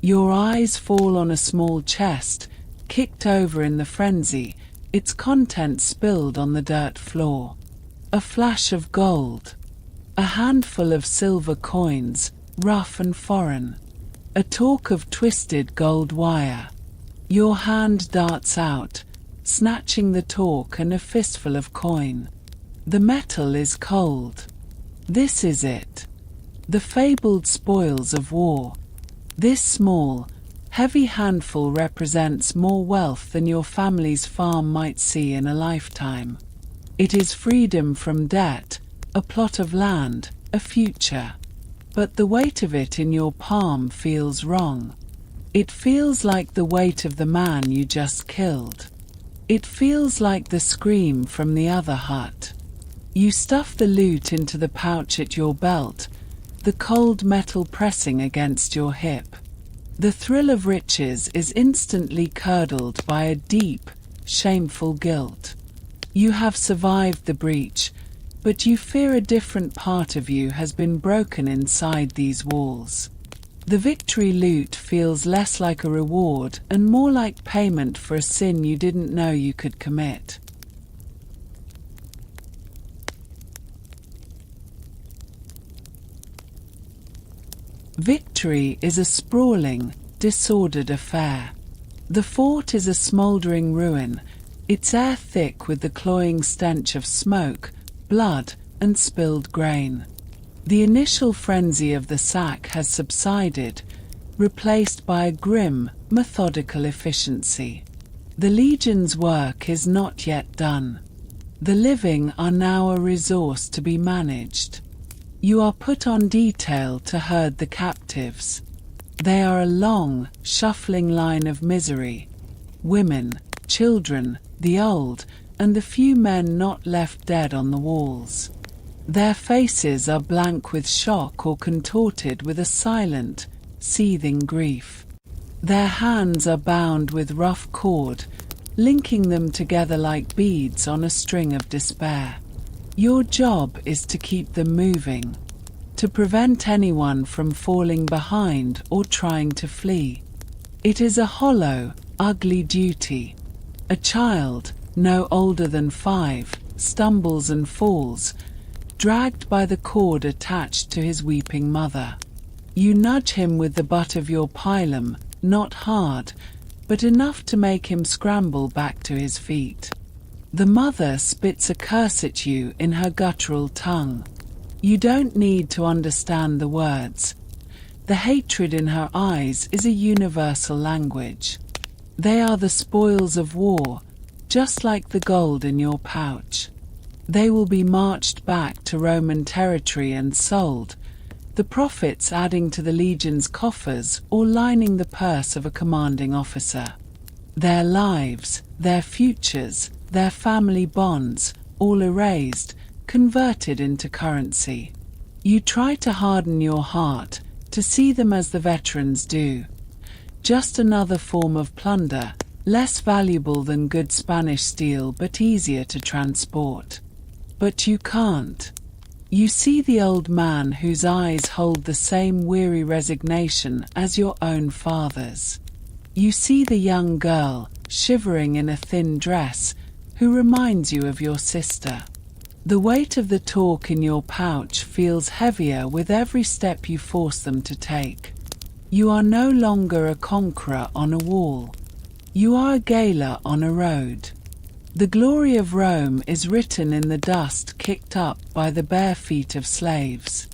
Your eyes fall on a small chest, kicked over in the frenzy, its contents spilled on the dirt floor. A flash of gold. A handful of silver coins, rough and foreign. A talk of twisted gold wire. Your hand darts out, snatching the talk and a fistful of coin. The metal is cold. This is it. The fabled spoils of war. This small, heavy handful represents more wealth than your family's farm might see in a lifetime. It is freedom from debt, a plot of land, a future. But the weight of it in your palm feels wrong. It feels like the weight of the man you just killed. It feels like the scream from the other hut. You stuff the loot into the pouch at your belt, the cold metal pressing against your hip. The thrill of riches is instantly curdled by a deep, shameful guilt. You have survived the breach, but you fear a different part of you has been broken inside these walls. The victory loot feels less like a reward and more like payment for a sin you didn't know you could commit. Victory is a sprawling, disordered affair. The fort is a smouldering ruin, its air thick with the cloying stench of smoke, blood, and spilled grain. The initial frenzy of the sack has subsided, replaced by a grim, methodical efficiency. The Legion's work is not yet done. The living are now a resource to be managed. You are put on detail to herd the captives. They are a long, shuffling line of misery. Women, children, the old, and the few men not left dead on the walls. Their faces are blank with shock or contorted with a silent, seething grief. Their hands are bound with rough cord, linking them together like beads on a string of despair. Your job is to keep them moving, to prevent anyone from falling behind or trying to flee. It is a hollow, ugly duty. A child, no older than 5, stumbles and falls, dragged by the cord attached to his weeping mother. You nudge him with the butt of your pilum, not hard, but enough to make him scramble back to his feet. The mother spits a curse at you in her guttural tongue. You don't need to understand the words. The hatred in her eyes is a universal language. They are the spoils of war, just like the gold in your pouch. They will be marched back to Roman territory and sold, the profits adding to the legion's coffers or lining the purse of a commanding officer. Their lives, their futures, their family bonds, all erased, converted into currency. You try to harden your heart, to see them as the veterans do. Just another form of plunder, less valuable than good Spanish steel but easier to transport. But you can't. You see the old man whose eyes hold the same weary resignation as your own father's. You see the young girl, shivering in a thin dress, who reminds you of your sister. The weight of the talk in your pouch feels heavier with every step you force them to take. You are no longer a conqueror on a wall. You are a gaoler on a road. The glory of Rome is written in the dust kicked up by the bare feet of slaves.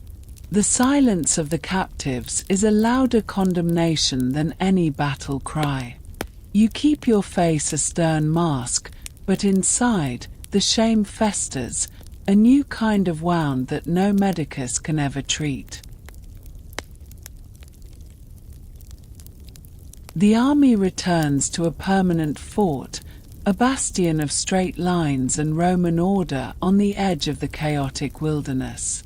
The silence of the captives is a louder condemnation than any battle cry. You keep your face a stern mask, but inside, the shame festers, a new kind of wound that no medicus can ever treat. The army returns to a permanent fort, a bastion of straight lines and Roman order on the edge of the chaotic wilderness.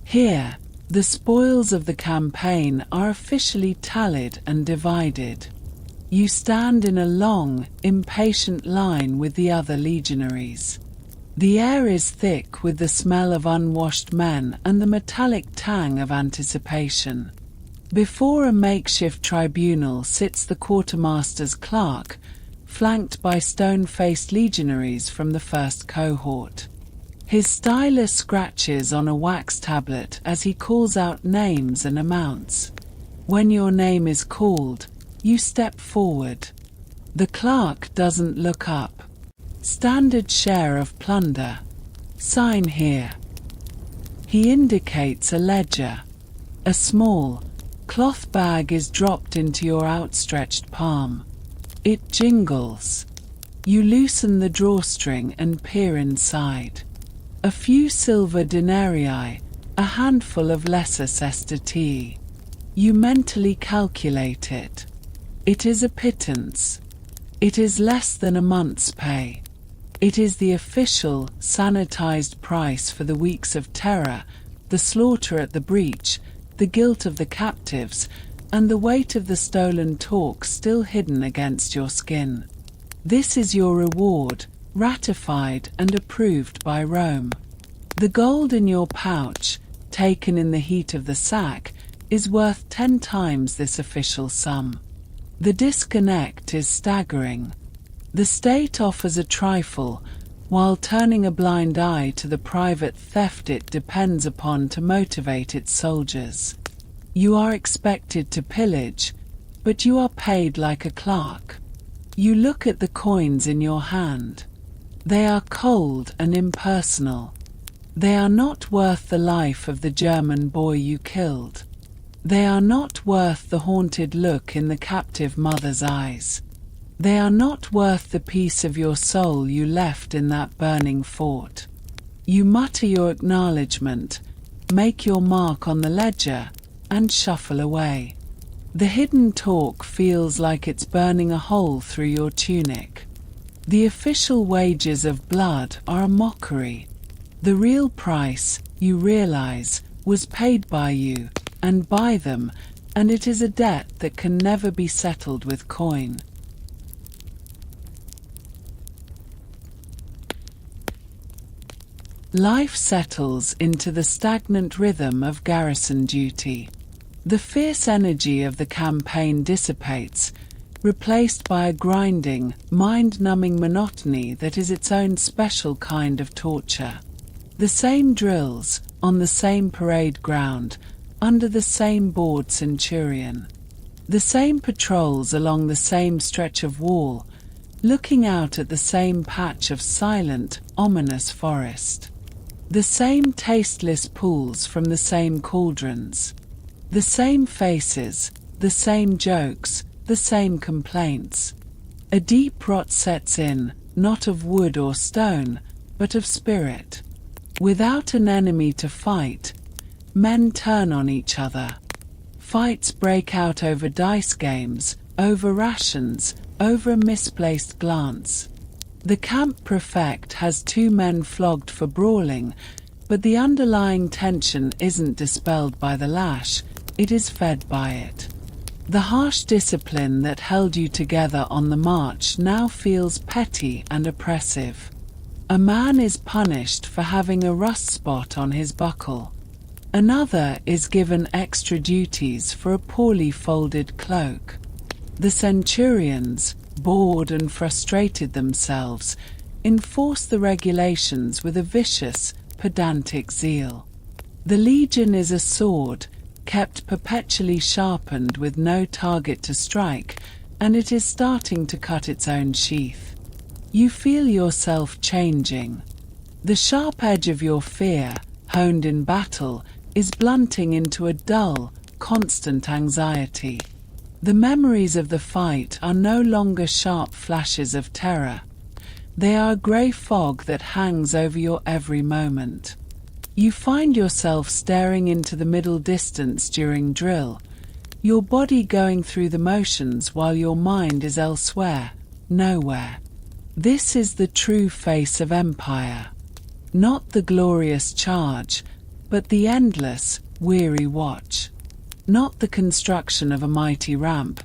Here, the spoils of the campaign are officially tallied and divided. You stand in a long, impatient line with the other legionaries. The air is thick with the smell of unwashed men and the metallic tang of anticipation. Before a makeshift tribunal sits the quartermaster's clerk, flanked by stone-faced legionaries from the first cohort. His stylus scratches on a wax tablet as he calls out names and amounts. When your name is called, you step forward. The clerk doesn't look up. Standard share of plunder. Sign here. He indicates a ledger. A small, cloth bag is dropped into your outstretched palm. It jingles. You loosen the drawstring and peer inside. A few silver denarii, a handful of lesser sestertii. You mentally calculate it. It is a pittance. It is less than a month's pay. It is the official, sanitized price for the weeks of terror, the slaughter at the breach, the guilt of the captives, and the weight of the stolen talk still hidden against your skin. This is your reward, ratified and approved by Rome. The gold in your pouch, taken in the heat of the sack, is worth 10 times this official sum. The disconnect is staggering. The state offers a trifle, while turning a blind eye to the private theft it depends upon to motivate its soldiers. You are expected to pillage, but you are paid like a clerk. You look at the coins in your hand. They are cold and impersonal. They are not worth the life of the German boy you killed. They are not worth the haunted look in the captive mother's eyes. They are not worth the piece of your soul you left in that burning fort. You mutter your acknowledgement, make your mark on the ledger, and shuffle away. The hidden talk feels like it's burning a hole through your tunic. The official wages of blood are a mockery. The real price, you realize, was paid by you, and by them, and it is a debt that can never be settled with coin. Life settles into the stagnant rhythm of garrison duty. The fierce energy of the campaign dissipates, replaced by a grinding, mind-numbing monotony that is its own special kind of torture. The same drills, on the same parade ground, under the same bored centurion. The same patrols along the same stretch of wall, looking out at the same patch of silent, ominous forest. The same tasteless pools from the same cauldrons. The same faces, the same jokes, the same complaints. A deep rot sets in, not of wood or stone, but of spirit. Without an enemy to fight, men turn on each other. Fights break out over dice games, over rations, over a misplaced glance. The camp prefect has 2 men flogged for brawling, but the underlying tension isn't dispelled by the lash, it is fed by it. The harsh discipline that held you together on the march now feels petty and oppressive. A man is punished for having a rust spot on his buckle. Another is given extra duties for a poorly folded cloak. The centurions, bored and frustrated themselves, enforce the regulations with a vicious, pedantic zeal. The legion is a sword, kept perpetually sharpened with no target to strike, and it is starting to cut its own sheath. You feel yourself changing. The sharp edge of your fear, honed in battle, is blunting into a dull, constant anxiety. The memories of the fight are no longer sharp flashes of terror. They are a grey fog that hangs over your every moment. You find yourself staring into the middle distance during drill, your body going through the motions while your mind is elsewhere, nowhere. This is the true face of empire. Not the glorious charge, but the endless, weary watch. Not the construction of a mighty ramp,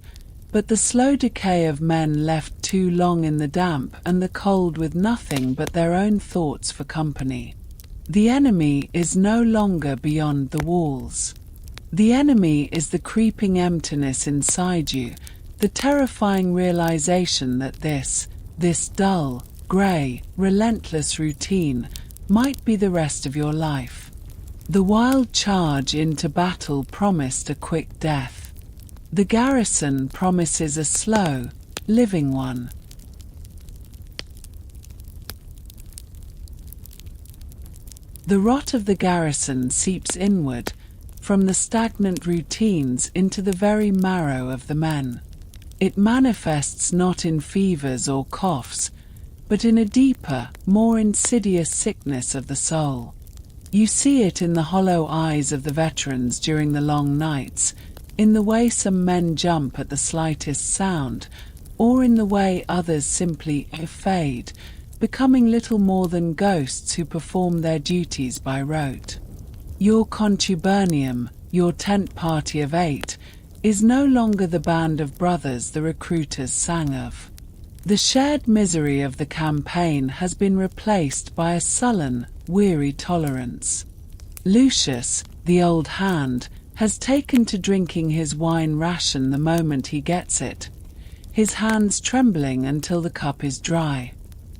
but the slow decay of men left too long in the damp and the cold with nothing but their own thoughts for company. The enemy is no longer beyond the walls. The enemy is the creeping emptiness inside you, the terrifying realization that this dull, grey, relentless routine might be the rest of your life. The wild charge into battle promised a quick death. The garrison promises a slow, living one. The rot of the garrison seeps inward, from the stagnant routines into the very marrow of the men. It manifests not in fevers or coughs, but in a deeper, more insidious sickness of the soul. You see it in the hollow eyes of the veterans during the long nights, in the way some men jump at the slightest sound, or in the way others simply fade, becoming little more than ghosts who perform their duties by rote. Your contubernium, your tent party of 8, is no longer the band of brothers the recruiters sang of. The shared misery of the campaign has been replaced by a sullen, weary tolerance. Lucius, the old hand, has taken to drinking his wine ration the moment he gets it, his hands trembling until the cup is dry.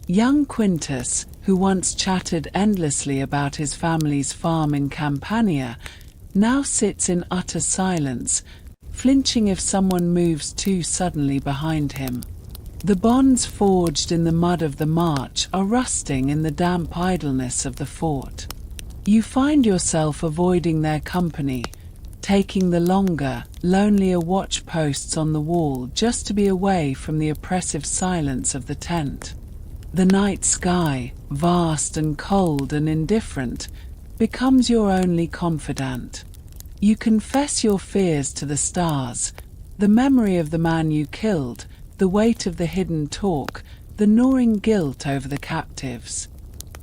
Young Quintus, who once chatted endlessly about his family's farm in Campania, now sits in utter silence, flinching if someone moves too suddenly behind him. The bonds forged in the mud of the march are rusting in the damp idleness of the fort. You find yourself avoiding their company, taking the longer, lonelier watch posts on the wall just to be away from the oppressive silence of the tent. The night sky, vast and cold and indifferent, becomes your only confidant. You confess your fears to the stars, the memory of the man you killed, the weight of the hidden talk, the gnawing guilt over the captives.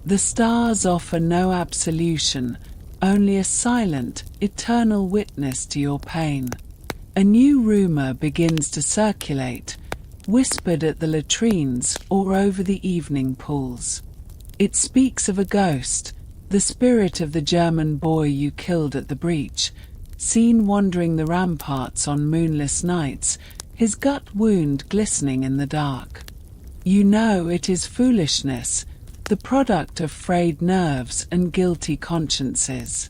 The stars offer no absolution, only a silent, eternal witness to your pain. A new rumor begins to circulate, whispered at the latrines or over the evening pools. It speaks of a ghost, the spirit of the German boy you killed at the breach, seen wandering the ramparts on moonless nights, his gut wound glistening in the dark. You know it is foolishness, the product of frayed nerves and guilty consciences.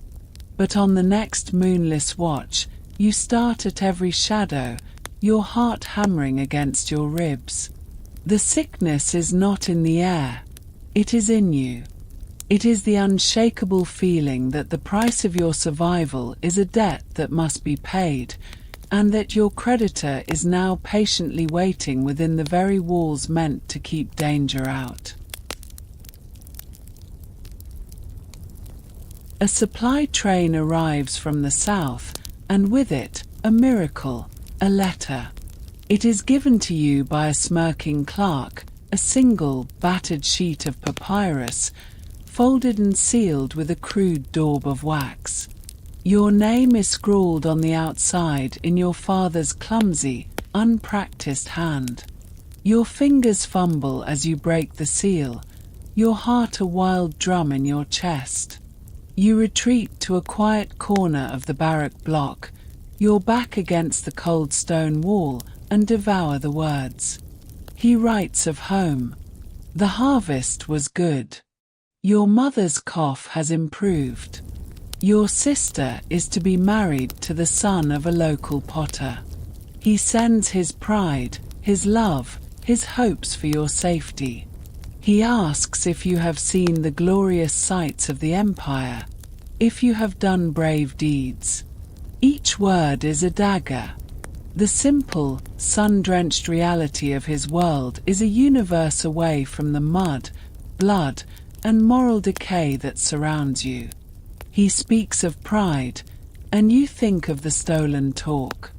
But on the next moonless watch, you start at every shadow, your heart hammering against your ribs. The sickness is not in the air, it is in you. It is the unshakable feeling that the price of your survival is a debt that must be paid, and that your creditor is now patiently waiting within the very walls meant to keep danger out. A supply train arrives from the south, and with it, a miracle, a letter. It is given to you by a smirking clerk, a single, battered sheet of papyrus, folded and sealed with a crude daub of wax. Your name is scrawled on the outside in your father's clumsy, unpracticed hand. Your fingers fumble as you break the seal, your heart a wild drum in your chest. You retreat to a quiet corner of the barrack block, your back against the cold stone wall, and devour the words. He writes of home. The harvest was good. Your mother's cough has improved. Your sister is to be married to the son of a local potter. He sends his pride, his love, his hopes for your safety. He asks if you have seen the glorious sights of the empire, if you have done brave deeds. Each word is a dagger. The simple, sun-drenched reality of his world is a universe away from the mud, blood, and moral decay that surrounds you. He speaks of pride, and you think of the stolen talk.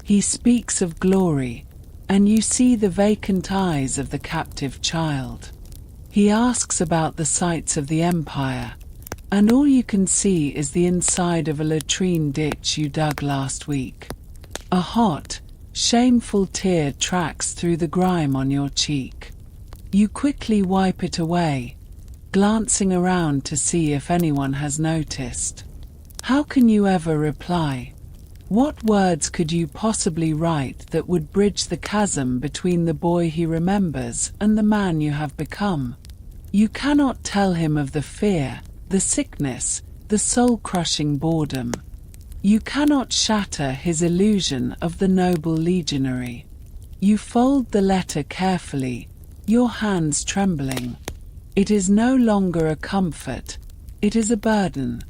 He speaks of glory, and you see the vacant eyes of the captive child. He asks about the sights of the empire, and all you can see is the inside of a latrine ditch you dug last week. A hot, shameful tear tracks through the grime on your cheek. You quickly wipe it away, glancing around to see if anyone has noticed. How can you ever reply? What words could you possibly write that would bridge the chasm between the boy he remembers and the man you have become? You cannot tell him of the fear, the sickness, the soul-crushing boredom. You cannot shatter his illusion of the noble legionary. You fold the letter carefully, your hands trembling. It is no longer a comfort, it is a burden.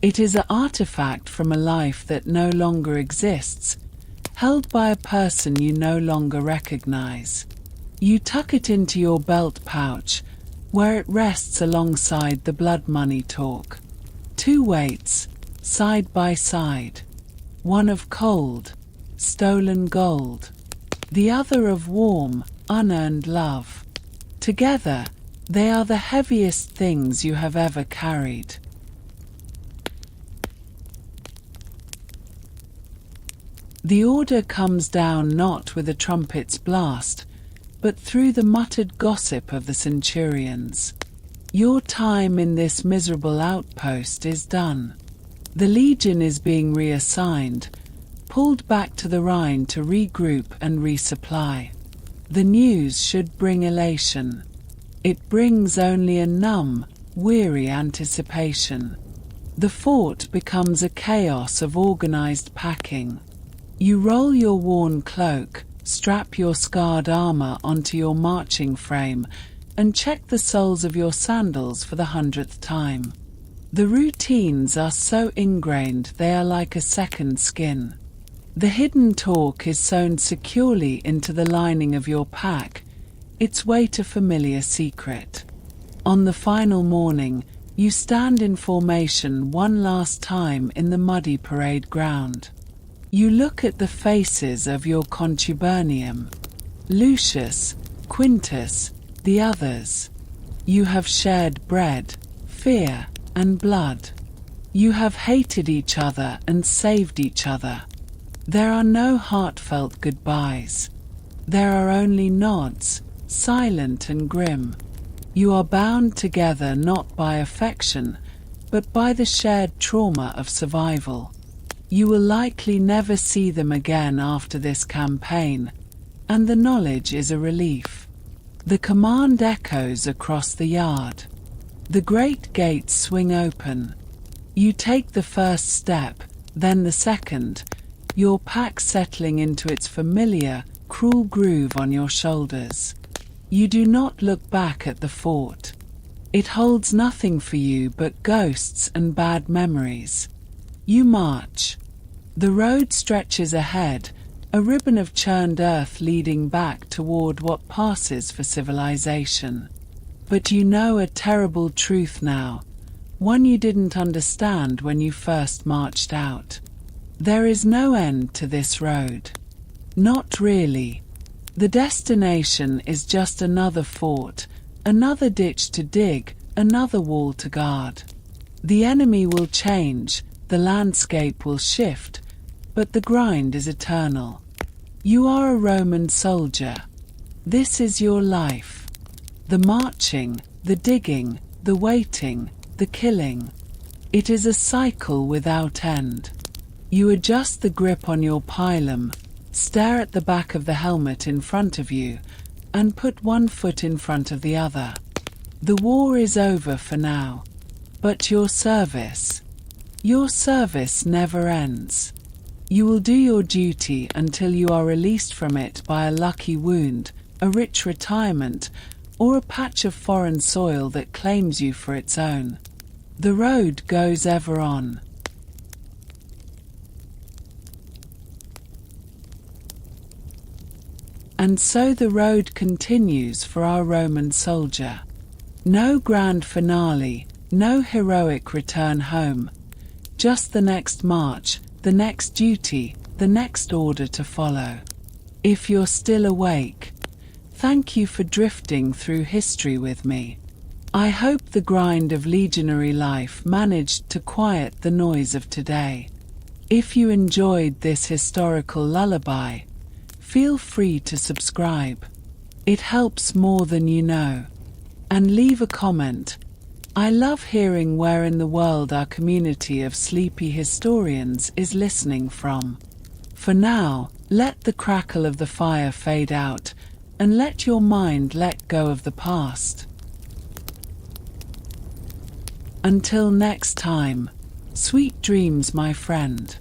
It is an artifact from a life that no longer exists, held by a person you no longer recognize. You tuck it into your belt pouch, where it rests alongside the blood money talk. Two weights, side by side. One of cold, stolen gold. The other of warm, unearned love. Together, they are the heaviest things you have ever carried. The order comes down not with a trumpet's blast, but through the muttered gossip of the centurions. Your time in this miserable outpost is done. The legion is being reassigned, pulled back to the Rhine to regroup and resupply. The news should bring elation. It brings only a numb, weary anticipation. The fort becomes a chaos of organized packing. You roll your worn cloak, strap your scarred armor onto your marching frame, and check the soles of your sandals for the 100th time. The routines are so ingrained they are like a second skin. The hidden talk is sewn securely into the lining of your pack, its weight a familiar secret. On the final morning, you stand in formation one last time in the muddy parade ground. You look at the faces of your contubernium, Lucius, Quintus, the others. You have shared bread, fear, and blood. You have hated each other and saved each other. There are no heartfelt goodbyes. There are only nods, silent and grim. You are bound together not by affection, but by the shared trauma of survival. You will likely never see them again after this campaign, and the knowledge is a relief. The command echoes across the yard. The great gates swing open. You take the first step, then the second, your pack settling into its familiar, cruel groove on your shoulders. You do not look back at the fort. It holds nothing for you but ghosts and bad memories. You march. The road stretches ahead, a ribbon of churned earth leading back toward what passes for civilization. But you know a terrible truth now, one you didn't understand when you first marched out. There is no end to this road. Not really. The destination is just another fort, another ditch to dig, another wall to guard. The enemy will change, The landscape will shift, but the grind is eternal. You are a Roman soldier. This is your life. The marching, the digging, the waiting, the killing. It is a cycle without end. You adjust the grip on your pilum, stare at the back of the helmet in front of you, and put one foot in front of the other. The war is over for now. But your service never ends. You will do your duty until you are released from it by a lucky wound, a rich retirement, or a patch of foreign soil that claims you for its own. The road goes ever on. And so the road continues for our Roman soldier. No grand finale, no heroic return home. Just the next march, the next duty, the next order to follow. If you're still awake, thank you for drifting through history with me. I hope the grind of legionary life managed to quiet the noise of today. If you enjoyed this historical lullaby, feel free to subscribe. It helps more than you know. And leave a comment. I love hearing where in the world our community of sleepy historians is listening from. For now, let the crackle of the fire fade out, and let your mind let go of the past. Until next time, sweet dreams, my friend.